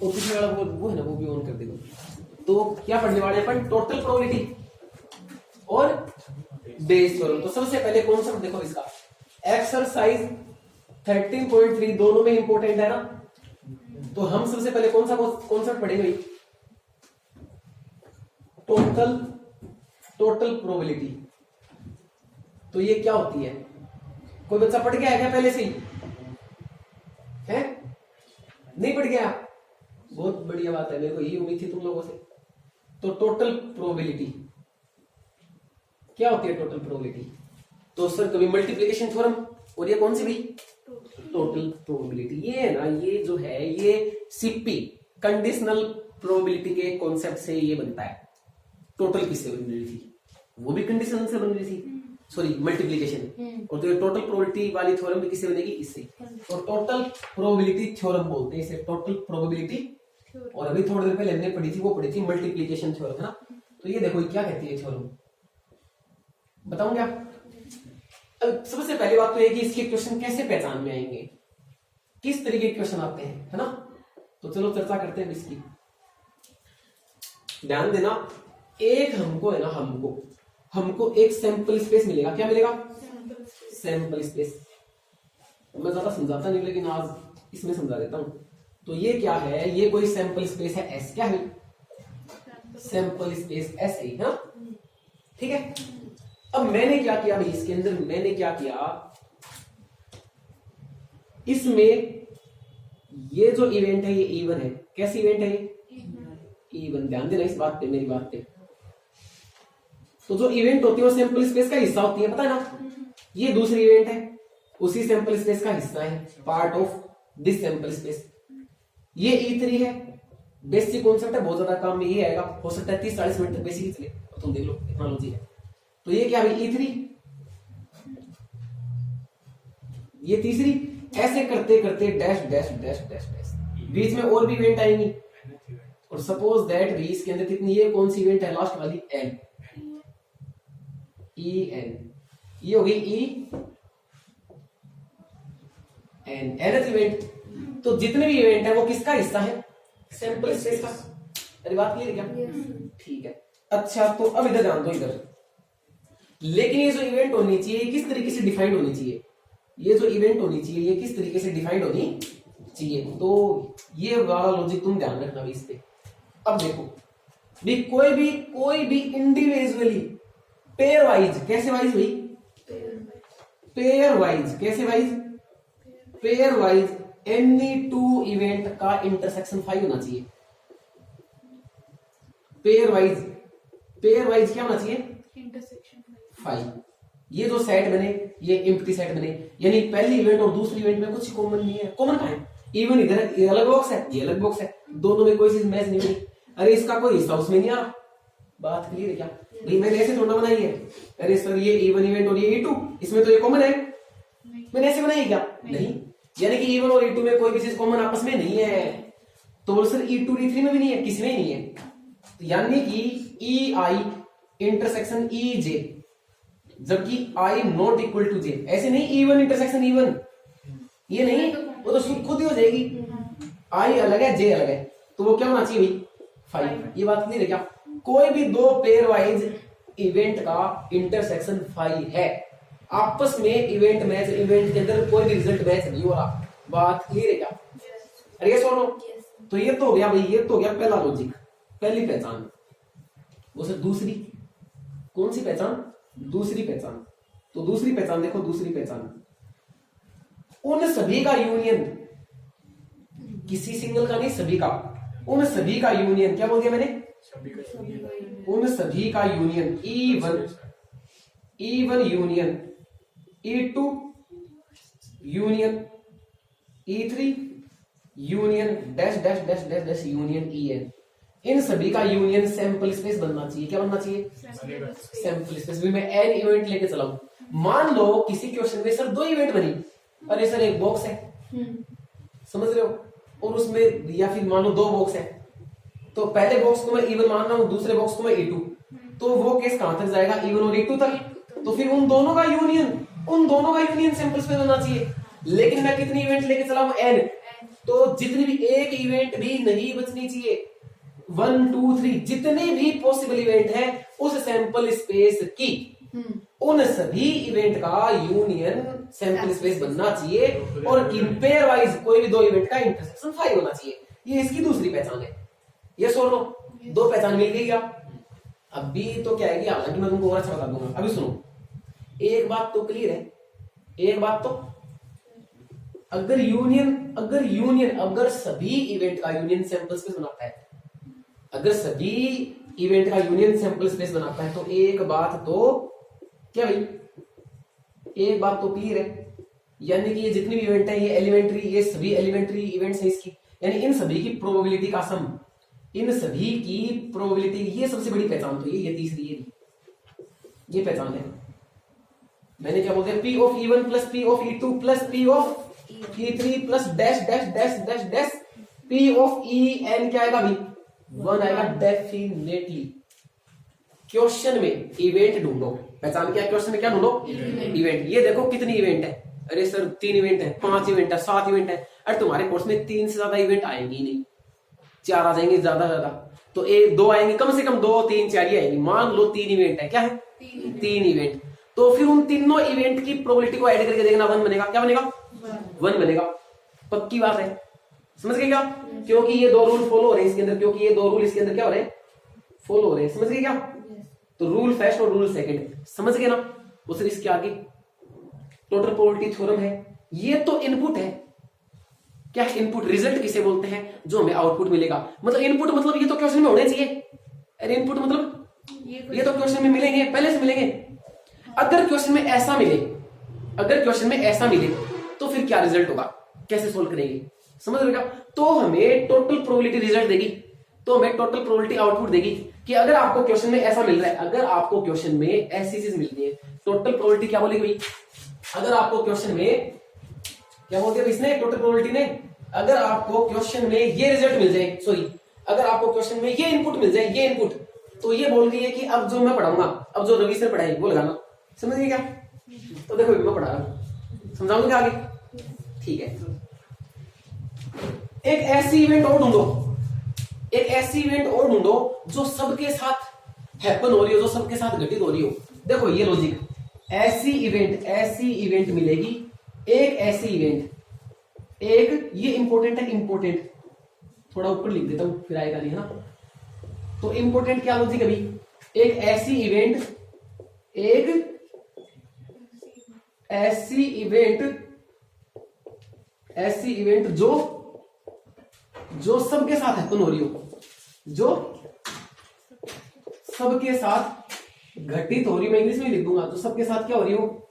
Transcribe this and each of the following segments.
और पिछले वाला वो है ना, वो भी ऑन कर देगा। तो क्या पढ़ने वाले अपन, टोटल प्रोबेबिलिटी और बेस थ्योरम। तो सबसे पहले कॉन्सेप्ट देखो इसका, एक्सरसाइज 13.3 दोनों में इंपॉर्टेंट है ना। तो हम सबसे पहले कौन सा कॉन्सेप्ट पढ़ेंगे, टोटल प्रोबेबिलिटी। तो ये क्या होती है, कोई बच्चा पढ़ गया है क्या पहले से ही है? नहीं पढ़ गया, बहुत बढ़िया बात है, मेरे को यही उम्मीद थी तुम लोगों से। तो टोटल प्रोबेबिलिटी क्या होती है, टोटल प्रोबेबिलिटी तो सर कभी मल्टीप्लिकेशन थ्योरम, और ये कौन सी भी, टोटल प्रोबेबिलिटी। ये है ना, ये जो है ये सीपी कंडीशनल प्रोबेबिलिटी के कॉन्सेप्ट से ये बनता है। टोटल किससे बन रही थी, वो भी कंडीशनल से बन रही थी, सॉरी मल्टीप्लिकेशन। और तो ये टोटल प्रोबेबिलिटी वाली थ्योरम भी किससे बनेगी, इससे। और टोटल प्रोबेबिलिटी थ्योरम बोलते हैं इसे, टोटल प्रोबेबिलिटी। और अभी थोड़ी देर पहले हमने पढ़ी थी, वो पढ़ी थी मल्टीप्लिकेशन थ्योरम, है ना। तो ये देखो ये क्या कहती है थ्योरम, बताऊं क्या। अब सबसे पहली बात तो ये कि इसके क्वेश्चन कैसे पहचान में आएंगे, किस तरीके के क्वेश्चन आते हैं, है ना। तो चलो चर्चा करते हैं इसकी। ध्यान देना, एक हमको है ना, हमको एक सैंपल स्पेस मिलेगा। क्या मिलेगा, सैंपल स्पेस। मैं ज्यादा समझाता नहीं, लेकिन आज इसमें समझा देता हूं। तो ये क्या है, ये कोई सैंपल स्पेस है एस। क्या है, सैंपल स्पेस एस है ना, ठीक है। अब मैंने क्या किया भाई, इसके अंदर मैंने क्या किया, इसमें ये जो इवेंट है ये इवन है। कैसी इवेंट है ये, इवन। ध्यान देना इस बात पे, मेरी बात पे। तो जो इवेंट होती है वो सैंपल स्पेस का हिस्सा होती है, पता है ना। ये दूसरी इवेंट है, उसी सैंपल स्पेस का हिस्सा है, part of this sample space. ये E3 है, बेसिक कॉन्सेप्ट है, बहुत ज्यादा काम में ये आएगा। हो सकता है 30-40 मिनट तक बेसिक ही चले, तो तुम देख लो इतना लॉजिक है। तो ये क्या भाई, E3, ये तीसरी। ऐसे करते करते dash dash dash dash dash, बीच में और भी इवेंट आएंगी। और सपोज दैट भी इसके अंदर कितनी, ये कौन सी इवेंट है लास्ट वाली, एन, EN, ये हो गई E N, nth इवेंट। तो जितने भी इवेंट है वो किसका हिस्सा है, सैंपल स्पेस का। अरे बात क्लियर है क्या, ठीक है। अच्छा तो अब इधर ध्यान दो, इधर। लेकिन ये जो इवेंट होनी चाहिए किस तरीके से डिफाइंड होनी चाहिए, ये जो इवेंट होनी चाहिए ये किस तरीके से डिफाइंड होनी चाहिए। तो ये वाला लॉजिक तुम ध्यान रखना भी इस पे। अब देखो भी, कोई भी इंडिविजुअली पेयर वाइज, कैसे वाइज हुई, पेयर वाइज, कैसे wise, pair wise any two event का इंटरसेक्शन 5 होना चाहिए। पेयर वाइज क्या होना चाहिए, इंटरसेक्शन 5। ये जो सेट बने ये एम्प्टी सेट बने, यानी पहली इवेंट और दूसरी इवेंट में कुछ कॉमन नहीं है। कॉमन कहां है, इवन इधर ये अलग बॉक्स है, ये अलग बॉक्स है, दोनों में कोई चीज मैच नहीं हुई। अरे इसका कोई हिस्सा उसमें नहीं आ रहा। बात क्लियर है क्या भाई, मैंने ऐसे थोड़ा बनाई है। अरे सर ये E1 इवेंट और ये E2, इसमें तो ये कॉमन है, मैंने ऐसे बनाई क्या, नहीं। यानी कि E1 और E2 में कोई भी चीज कॉमन आपस में नहीं है। तो सर E2 और E3 में भी नहीं है, किसी में नहीं है। यानी कि EI इंटरसेक्शन EJ, जबकि I not equal to J। ऐसे नहीं E1 इंटरसेक्शन E1, ये नहीं, वो तो खुद ही हो जाएगी। I अलग है, J अलग है, तो वो क्या होना चाहिए भाई, 5। ये बात क्लियर है क्या, कोई भी दो पेयर वाइज इवेंट का इंटरसेक्शन 5 है। आपस में इवेंट मैच, इवेंट के अंदर कोई भी रिजल्ट मैच नहीं हो रहा। बात क्लियर है क्या, अरे ये सुनो। तो ये तो हो गया भाई, ये तो हो गया पहला लॉजिक, पहली पहचान। वो सर दूसरी, कौन सी पहचान, दूसरी पहचान। तो दूसरी पहचान देखो, दूसरी पहचान उन सभी का यूनियन, किसी सिंगल का नहीं, सभी का, उन सभी का यूनियन। क्या बोल दिया मैंने, उन सभी का union, E1 union E2 union E3 union dash dash dash dash dash union EN। इन सभी का यूनियन सैंपल स्पेस बनना चाहिए। क्या बनना चाहिए, सैंपल स्पेस। भी मैं n इवेंट लेके चला हूं। मान लो किसी क्वेश्चन में सर 2 इवेंट बनी, अरे सर एक बॉक्स है, समझ रहे हो, और उसमें या फिर मान लो 2 बॉक्स है। तो पहले बॉक्स को मैं E1 मान रहा हूं, दूसरे बॉक्स को मैं E2। तो वो केस कहां तक जाएगा, E1 और E2 तक। तो फिर उन दोनों का यूनियन सैंपल स्पेस होना चाहिए। लेकिन मैं कितनी इवेंट लेके चला हूं, n। तो जितनी भी एक इवेंट भी नहीं बचनी चाहिए, 1 2 3 जितने भी पॉसिबल इवेंट है उस सैंपल स्पेस की, उन सभी इवेंट का यूनियन सैंपल स्पेस बनना चाहिए और इन पेयर वाइज कोई भी दो इवेंट का इंटरसेक्शन 5 होना चाहिए। ये इसकी दूसरी पहचान है। ये सुन लो, दो पहचान मिल गई क्या? अभी तो क्या है कि हालांकि मैं तुमको और अच्छा बता दूंगा। अभी सुनो, एक बात तो क्लियर है, एक बात तो अगर सभी इवेंट का यूनियन सैंपल स्पेस बनाता है, अगर सभी इवेंट का यूनियन सैंपल स्पेस बनाता है तो एक बात तो क्या भाई, एक बात तो क्लियर है, यानी कि ये जितनी भी इवेंट है ये एलिमेंट्री, ये सभी एलिमेंट्री इवेंट्स है इसकी, यानी इन सभी की प्रोबेबिलिटी का सम, इन सभी की प्रोबेबिलिटी, ये सबसे बड़ी पहचान तो ये तीसरी ये पहचान है। मैंने क्या बोल दिया, P of E1 plus P of E2 plus P of E3 plus dash dash dash dash dash P of En क्या आएगा भाई? 1 आएगा डेफिनेटली। क्वेश्चन में इवेंट ढूंढो, पहचान क्या क्वेश्चन में क्या ढूंढो? इवेंट। ये देखो कितनी इवेंट है, अरे सर 3 इवेंट है, 5 इवेंट है, 7 इवेंट है। अरे तुम्हारे कोर्स में 3 से ज्यादा इवेंट आएंगे ही नहीं, 4 आ जाएंगे ज्यादा, तो 1 2 आएंगे, कम से कम 2 3 4 ही आएंगी। मान लो 3 इवेंट है, क्या है? 3 इवेंट। तो फिर उन तीनों इवेंट की प्रोबेबिलिटी को ऐड करके देखना, 1 बनेगा। क्या बनेगा? 1 बनेगा। पक्की बात है, समझ गए क्या? क्योंकि ये 2 रूल फॉलो हो रहे हैं इसके अंदर, क्योंकि ये 2 रूल इसके अंदर क्या हो रहे हैं? फॉलो हो रहे हैं। समझ गए क्या? तो रूल फर्स्ट और रूल सेकंड समझ गए ना? उस इसके आगे टोटल प्रोबेबिलिटी थ्योरम है। ये तो इनपुट है। क्या इनपुट? रिजल्ट किसे बोलते हैं? जो हमें आउटपुट मिलेगा। मतलब इनपुट मतलब ये तो क्वेश्चन में होने चाहिए। अरे इनपुट मतलब ये तो क्वेश्चन में मिलेंगे, पहले से मिलेंगे। अगर क्वेश्चन में ऐसा मिले, अगर क्वेश्चन में ऐसा मिले तो फिर क्या रिजल्ट होगा, कैसे सोल्व करेंगे? समझ रहे हो क्या? तो हमें टोटल प्रोबेबिलिटी रिजल्ट देगी, तो हमें टोटल प्रोबेबिलिटी आउटपुट देगी कि अगर आपको क्वेश्चन में ऐसा मिल रहा है, अगर आपको क्वेश्चन में ऐसी चीज मिल रही है, टोटल प्रोबेबिलिटी क्या बोलेगी भाई? अगर आपको क्वेश्चन में क्या बोलते हैं इसने, टोटल प्रोबेबिलिटी ने, अगर आपको क्वेश्चन में ये रिजल्ट मिल जाए, सॉरी अगर आपको क्वेश्चन में ये इनपुट मिल जाए, ये इनपुट, तो ये बोल रही है कि अब जो मैं पढ़ाऊंगा, अब जो रवि सर पढ़ाएंगे वो लगाना। समझ गए क्या? तो देखो मैं पढ़ा रहा हूं, समझाऊंगा आगे, ठीक है। एक ऐसी इवेंट और ढूंढो, एक ऐसी इवेंट और ढूंढो जो सबके साथ हैपन हो रही हो, जो सबके साथ घटित हो रही हो। देखो ये लॉजिक, ऐसी इवेंट मिलेगी, एक ऐसी इवेंट, एक ये इंपॉर्टेंट है, इंपॉर्टेंट थोड़ा ऊपर लिख देता हूं फिर आएगा नहीं, है ना? तो इंपॉर्टेंट क्या लॉजिक अभी, एक ऐसी इवेंट, एक ऐसी इवेंट जो सबके साथ हैपन हो रही हो, जो सबके साथ घटित हो रही हो। मैं इंग्लिश में लिख दूंगा, जो सबके साथ क्या हो रही हो?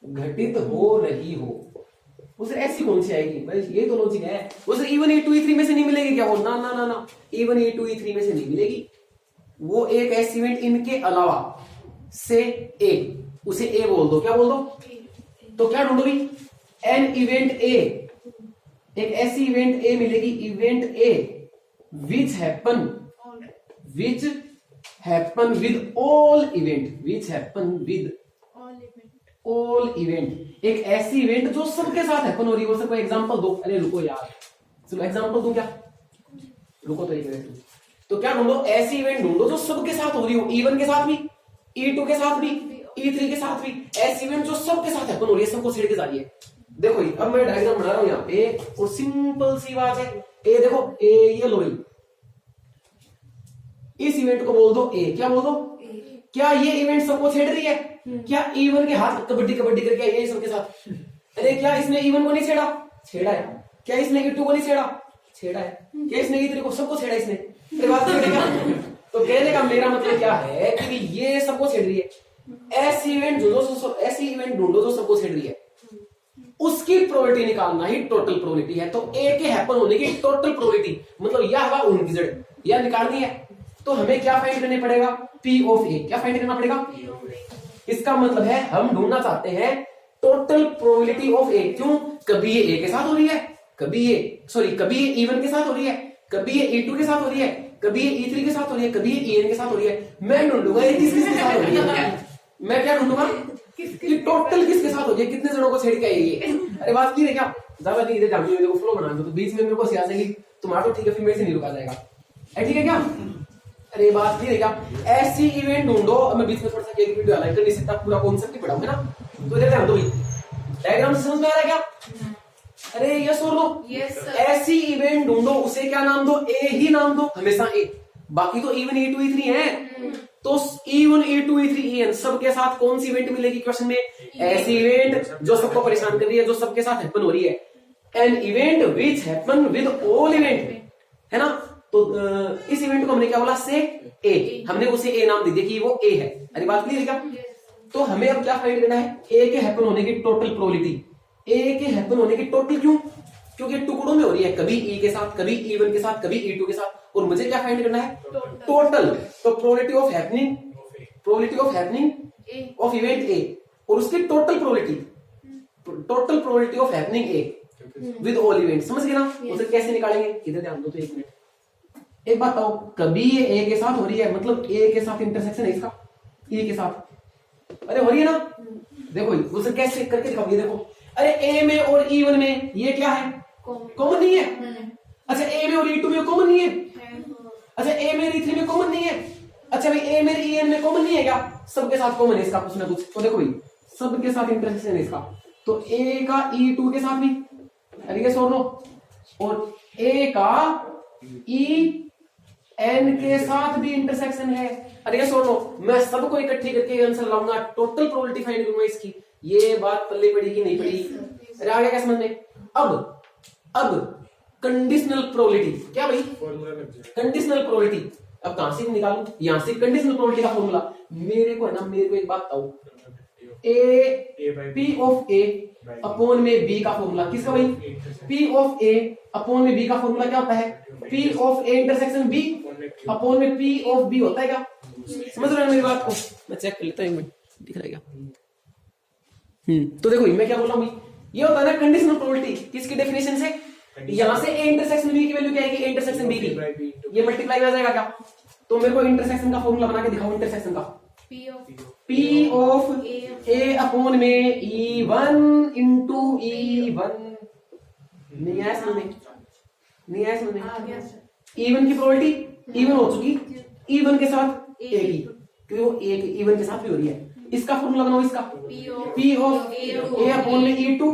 घटित हो रही हो। उसे ऐसी कौन सी आएगी भाई? ये तो लॉजिक है। उसे E1 E2 E3 में से नहीं मिलेगी क्या? वो ना ना ना ना, E1 E2 E3 में से नहीं मिलेगी। वो एक ऐसी इवेंट इनके अलावा से ए, उसे ए बोल दो। क्या बोल दो? तो क्या ढूंढो भाई? एन इवेंट ए, एक ऐसी इवेंट ए मिलेगी, event A which happen with all event, एक ऐसी इवेंट जो सबके साथ हैपन हो रही है। कोई एग्जांपल दो। अरे रुको यार, चलो एग्जांपल दूं क्या? रुको तो एक मिनट। तो क्या ढूंढो? ऐसी इवेंट ढूंढो जो सबके साथ हो रही हो, E1 के साथ भी, E2 के साथ भी, E3 के साथ भी। ऐसी इवेंट जो सबके साथ हैपन हो रही है, सबको छेड़ के जा रही है। देखो अब मैं डायग्राम बना रहा हूं यहाँ पे, और सिंपल सी बात है, ए देखो, ए ये लो भाई, इस इवेंट को बोल दो ए। क्या बोल दो? क्या ये इवेंट सबको छेड़ रही है? क्या E1 के हाथ कबड्डी कबड्डी करके ये सबके साथ? अरे क्या इसने E1 को नहीं छेड़ा? छेड़ा है। क्या इसने E2 को नहीं छेड़ा? छेड़ा है। क्या इसने E3 को? सबको छेड़ा इसने। बात तो कहने का मेरा मतलब क्या है कि ये सबको छेड़ रही है। ऐसी इवेंट ढूंढो जो सबको छेड़ रही है, उसकी प्रोबेबिलिटी निकालना ही टोटल प्रोबेबिलिटी है। तो ए के हैपन होने की टोटल प्रोबेबिलिटी, मतलब यह हवा उनकी यह निकालनी है। तो हमें क्या फाइंड करने पड़ेगा? P ऑफ ए। क्या फाइंड करना पड़ेगा? इसका मतलब है हम ढूंढना चाहते हैं टोटल प्रोबेबिलिटी ऑफ ए। क्यों? कभी ये ए के साथ हो रही है, कभी ये E1 के साथ हो रही है, कभी ये E2 के साथ हो रही है, कभी ये E3 के साथ हो रही है, कभी ये EN के साथ हो रही है। मैं ढूंढूंगा ये किस के साथ हो रही है। मैं क्या ढूंढूंगा? ये टोटल किसके साथ हो गया, कितने जनों को छेड़ के आई ये? अरे बात क्लियर है क्या? ज्यादा नहीं इधर जाती है, फ्लो बना दो तो बीच में मेरे को सियासत की तुम्हारा तो ठीक है, फिर मेरे से नहीं रुका जाएगा, ठीक है क्या? अरे बात क्लियर है क्या? ऐसी इवेंट ढूंढो, मैं बीच में थोड़ा सा एक वीडियो हाईलाइट कर नहीं सकता, पूरा कॉन्सेप्ट ही पढ़ाऊंगा ना, तो इधर ध्यान दो भाई, डायग्राम से समझ में आ रहा है क्या? अरे यस और नो? ऐसी इवेंट ढूंढो, उसे क्या नाम दो? ए ही नाम दो, हमेशा ए, बाकी तो E1 E2 E3 है, तो E1 E2 E3 EN सबके साथ कौन सी इवेंट मिलेगी क्वेश्चन में? ऐसी इवेंट जो सबको परेशान कर रही है, जो सबके साथ हैपन हो रही है, an event which happen with all event, है ना? तो इस इवेंट को हमने क्या बोला? से ए, हमने उसे ए नाम दे दिया कि वो ए है। अरे बात क्लियर है क्या? तो हमें अब क्या फाइंड करना है? ए के हैपन होने की टोटल प्रोबेबिलिटी। ए के हैपन होने की टोटल क्यों? क्योंकि टुकड़ों में हो रही है, कभी ई के साथ, कभी E1 के साथ, कभी E2 के साथ, और मुझे क्या फाइंड करना है? टोटल। तो probability of happening, probability of happening of event A, और उसकी total probability, total probability of happening A with all event. समझ गए ना? उसे कैसे निकालेंगे? इधर ध्यान दो तो एक मिनट। एक बात बताओ, कभी ये ए के साथ हो रही है, मतलब ए के साथ इंटरसेक्शन है इसका ई के साथ, अरे हो रही है ना? देखो उसे कैसे करके दिखाओगे, देखो अरे ए में और E1 में ये क्या है? कॉमन नहीं है। अच्छा ए में और E2 में कॉमन नहीं है। अच्छा ए में E3 में कॉमन नहीं है। अच्छा भाई ए में EN में कॉमन नहीं है क्या? सबके साथ कॉमन है इसका कुछ ना कुछ। तो देखो भाई सबके साथ इंटरसेक्शन है इसका, तो ए का E2 के साथ भी, अरे ये नो, और ए का EN के साथ भी इंटरसेक्शन है। अरे ये नो, मैं सबको इकट्ठी करके आंसर लाऊंगा, टोटल प्रोबेबिलिटी फाइंड करूंगा इसकी। ये बात पल्ले पड़ी कि नहीं पड़ी? अरे आ गया क्या समझ में? अब कंडीशनल प्रोबेबिलिटी क्या भाई? कंडीशनल प्रोबेबिलिटी अब कहां से निकालूं? यहां से कंडीशनल प्रोबेबिलिटी का फॉर्मूला मेरे को है ना, मेरे को एक बात बताओ, A P of A upon में बी का फॉर्मूला किसका भाई? पी ऑफ ए अपॉन में बी का फॉर्मूला क्या होता है? P of A intersection B upon में पी ऑफ बी होता है क्या? समझ रहे हो मेरी बात को? मैं चेक कर लेता हूं, एक मिनट, दिख रहा है क्या? तो देखो मैं क्या बोल रहा हूँ, ये होता है ना कंडीशनल प्रोबेबिलिटी। किसकी डेफिनेशन से? यहां से ए इंटरसेक्शन बी की वैल्यू क्या आएगी? ए इंटरसेक्शन बी की, ये मल्टीप्लाई हो जाएगा क्या? तो मेरे को इंटरसेक्शन का फॉर्मूला बना के दिखाओ, इंटरसेक्शन का पी ऑफ ए अपॉन में E1 इंटू E1। नहीं आया समझ में? नहीं आया समझ में? E1 की प्रोबेबिलिटी E1 हो चुकी, E1 के साथ ए की, क्योंकि वो E1 के साथ भी हो रही है। इसका फॉर्मूला बनाओ, इसका P ऑफ ए अपॉन में E2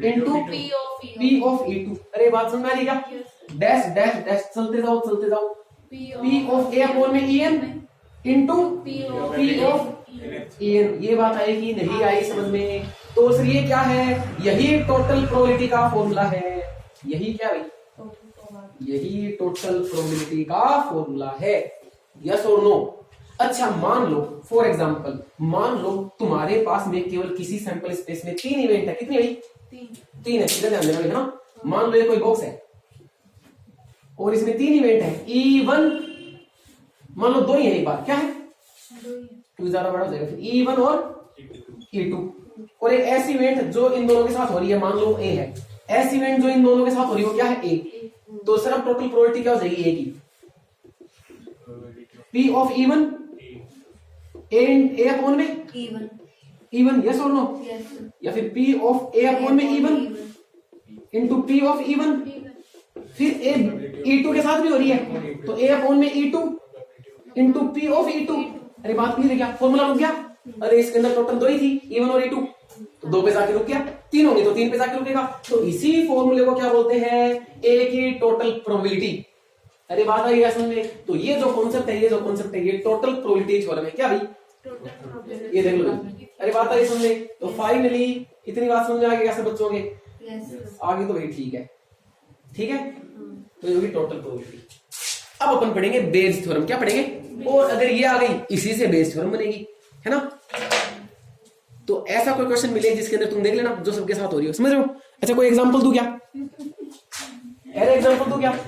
into P of E2। अरे बात समझ में आ रही क्या? डैश डैश डैश चलते जाओ चलते जाओ, P ऑफ ए अपॉन में EN into P of EN। ये बात आएगी नहीं आई समझ में? तो सर ये क्या है? यही टोटल प्रोबेबिलिटी का फॉर्मूला है। यही क्या भाई? यही टोटल प्रोबेबिलिटी का फॉर्मूला है। यस और नो? अच्छा मान लो फॉर एग्जांपल, मान लो तुम्हारे पास में केवल किसी सैंपल स्पेस में 3 इवेंट है। कितनी भाई? 3 है। सीधा ध्यान देना ना, मान लो ये कोई बॉक्स है और इसमें 3 इवेंट है। E1 मान लो 2 ही है, एक बार क्या है? 2 ज्यादा बड़ा हो जाएगा, फिर E1 और E2, और एक ऐसी इवेंट जो इन दोनों के साथ हो रही है, मान लो A है। ऐसी इवेंट जो इन दोनों के साथ हो रही है वो क्या है? A। तो सर अब टोटल प्रोबेबिलिटी क्या हो जाएगी A की? P of E1 A upon में E1, यस और नो? या फिर P ऑफ ए अपॉन में E1 into P of E1, फिर ए E2 के साथ भी हो रही है, तो ए अपॉन में E2 into P of E2। अरे बात नहीं है क्या? फॉर्मूला रुक गया? अरे इसके अंदर टोटल 2 ही थी, E1 और E2, तो 2 पे जाके रुक गया, 3 होंगे तो 3 पे जाके रुकेगा। तो इसी फॉर्मूले को क्या बोलते हैं? ए की टोटल प्रोबेबिलिटी। अरे बात आई समझ में? तो ये जो कॉन्सेप्ट है, ये टोटल प्रोबेबिलिटी थ्योरम है क्या भाई? ये देख लो। अरे बात आई समझ में? तो फाइनली इतनी बात समझ में आ गई कैसे बच्चों के? आगे तो भाई ठीक है, ठीक है। तो ये होगी टोटल प्रोबेबिलिटी। अब अपन पढ़ेंगे बेस थ्योरम। क्या पढ़ेंगे? और अगर ये आ गई, इसी से बेस थ्योरम बनेगी, है ना? तो ऐसा कोई क्वेश्चन मिले जिसके अंदर तुम देख लेना जो सबके साथ हो रही हो, समझ रहे हो? अच्छा कोई एग्जांपल दूं क्या? अरे एग्जांपल दूं क्या?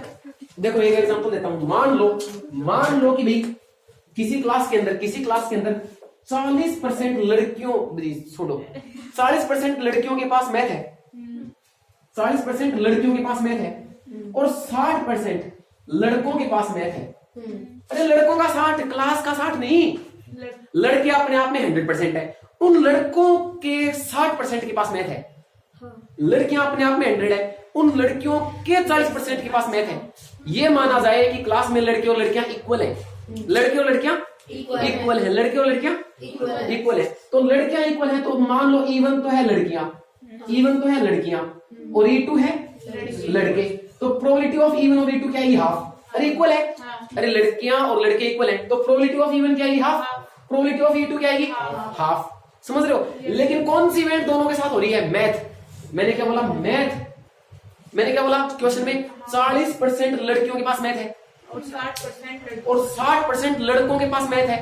देखो एक एग्जांपल देता हूं। मान लो कि भाई किसी क्लास के अंदर 40% लड़कियों, छोड़ो, 40% लड़कियों के पास मैथ है, 40% लड़कियों के पास मैथ है, और 60% लड़कों के पास मैथ है। अरे लड़कों का 60, क्लास का 60 नहीं, लड़के अपने आप में 100% है। उन लड़कों के 60% के पास मैथ है। लड़कियां अपने आप में 100 है, उन लड़कियों के 40% के पास मैथ है। ये माना जाए कि क्लास में लड़के और लड़कियां इक्वल है, लड़के और लड़कियां इक्वल है, लड़के और लड़कियां इक्वल है। तो लड़कियां इक्वल है तो मान लो E1 तो है लड़कियां, E1 तो है लड़कियां और E2 है लड़के, तो प्रोबेबिलिटी ऑफ E1 और E2 क्या है? हाफ। अरे इक्वल है, अरे लड़कियां और लड़के इक्वल है तो प्रोबेबिलिटी ऑफ E1 क्या है? हाफ। प्रोबेबिलिटी ऑफ E2 क्या है? हाफ। समझ रहे हो? लेकिन कौन सी इवेंट दोनों के साथ हो रही है? मैथ। मैंने क्या बोला? मैथ। मैंने क्या बोला क्वेश्चन में? 40% लड़कियों के पास मैथ है और 60% लड़कों के पास मैथ है।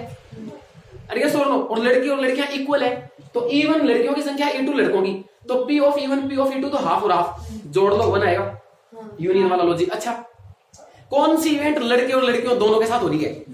अरे सुनो, और लड़की और लड़कियां इक्वल है तो E1 लड़कियों की संख्या E2 लड़कों की, तो P of E1 P of E2 तो हाफ और हाफ, जोड़ लो 1 आएगा, यूनियन वाला लॉजिक। अच्छा, कौन सी इवेंट लड़के और लड़कियों दोनों के साथ हो रही है?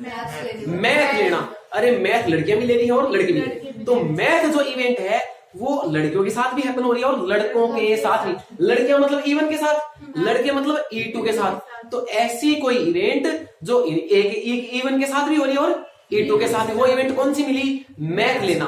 मैथ लेना। अरे मैथ लड़कियां भी ले रही है और लड़के भी, तो मैथ जो इवेंट है वो लड़कियों के साथ भी हैपन हो रही है और लड़कों के साथ भी। लड़कियां मतलब E1 के साथ, लड़के मतलब E2 के साथ। तो ऐसी कोई इवेंट जो एक E1 के साथ भी हो रही है और E2 के साथ, वो इवेंट कौन सी मिली? मैथ लेना।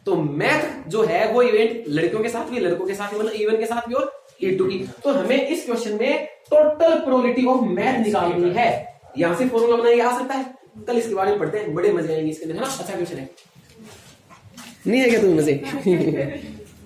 तो मैथ जो है वो इवेंट लड़कियों के साथ भी लड़कों के साथ भी, मतलब E1 के साथ भी और E2 की। तो हमें इस क्वेश्चन में टोटल प्रोबेबिलिटी ऑफ मैथ निकालनी है। यहां से फॉर्मूला बनाया आ सकता है, कल इसके बारे में पढ़ते हैं, बड़े मजे आएंगे इसके अंदर, है ना? अच्छा क्वेश्चन है, नहीं है क्या तुम्हें मजे?